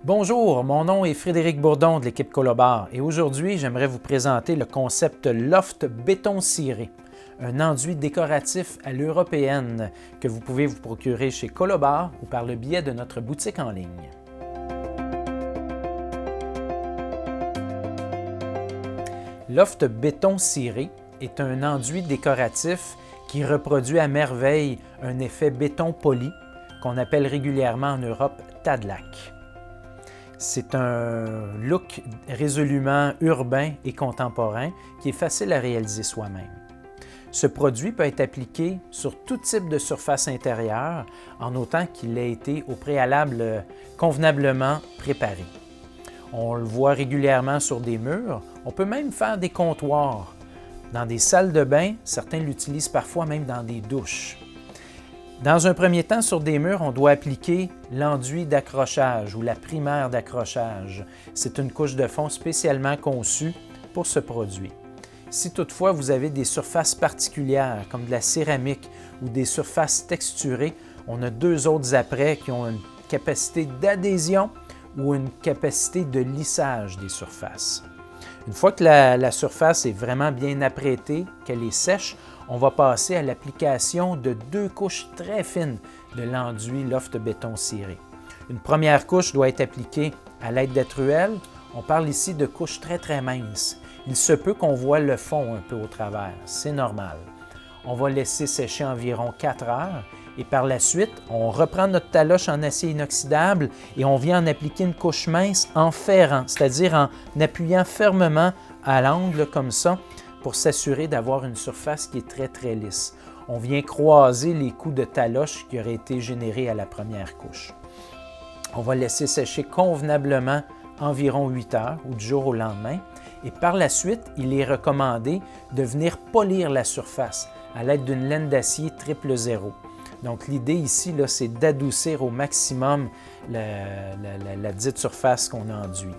Bonjour, mon nom est Frédéric Bourdon de l'équipe Colobar et aujourd'hui, j'aimerais vous présenter le concept Loft béton ciré, un enduit décoratif à l'européenne que vous pouvez vous procurer chez Colobar ou par le biais de notre boutique en ligne. Loft béton ciré est un enduit décoratif qui reproduit à merveille un effet béton poli qu'on appelle régulièrement en Europe Tadlac. C'est un look résolument urbain et contemporain qui est facile à réaliser soi-même. Ce produit peut être appliqué sur tout type de surface intérieure en autant qu'il ait été au préalable convenablement préparé. On le voit régulièrement sur des murs. On peut même faire des comptoirs. Dans des salles de bain, certains l'utilisent parfois même dans des douches. Dans un premier temps, sur des murs, on doit appliquer l'enduit d'accrochage ou la primaire d'accrochage. C'est une couche de fond spécialement conçue pour ce produit. Si toutefois vous avez des surfaces particulières comme de la céramique ou des surfaces texturées, on a deux autres apprêts qui ont une capacité d'adhésion ou une capacité de lissage des surfaces. Une fois que la surface est vraiment bien apprêtée, qu'elle est sèche, on va passer à l'application de deux couches très fines de l'enduit Loft béton ciré. Une première couche doit être appliquée à l'aide d'étruelles. On parle ici de couches très minces. Il se peut qu'on voit le fond un peu au travers, c'est normal. On va laisser sécher environ 4 heures et par la suite, on reprend notre taloche en acier inoxydable et on vient en appliquer une couche mince en ferrant, c'est-à-dire en appuyant fermement à l'angle comme ça pour s'assurer d'avoir une surface qui est très lisse. On vient croiser les coups de taloche qui auraient été générés à la première couche. On va laisser sécher convenablement environ 8 heures ou du jour au lendemain. Et par la suite, il est recommandé de venir polir la surface à l'aide d'une laine d'acier 000. Donc l'idée ici, c'est d'adoucir au maximum la dite surface qu'on enduit.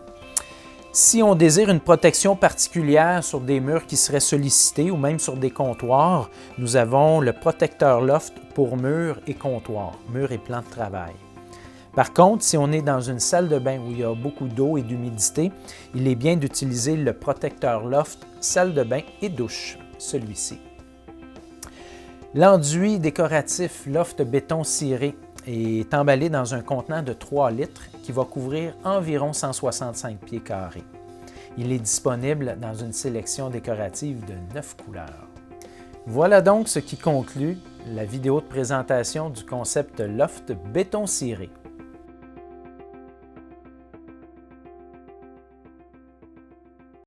Si on désire une protection particulière sur des murs qui seraient sollicités ou même sur des comptoirs, nous avons le protecteur Loft pour murs et comptoirs, murs et plans de travail. Par contre, si on est dans une salle de bain où il y a beaucoup d'eau et d'humidité, il est bien d'utiliser le protecteur Loft salle de bain et douche, celui-ci. L'enduit décoratif Loft béton ciré est emballé dans un contenant de 3 litres qui va couvrir environ 165 pieds carrés. Il est disponible dans une sélection décorative de 9 couleurs. Voilà donc ce qui conclut la vidéo de présentation du concept Loft béton ciré.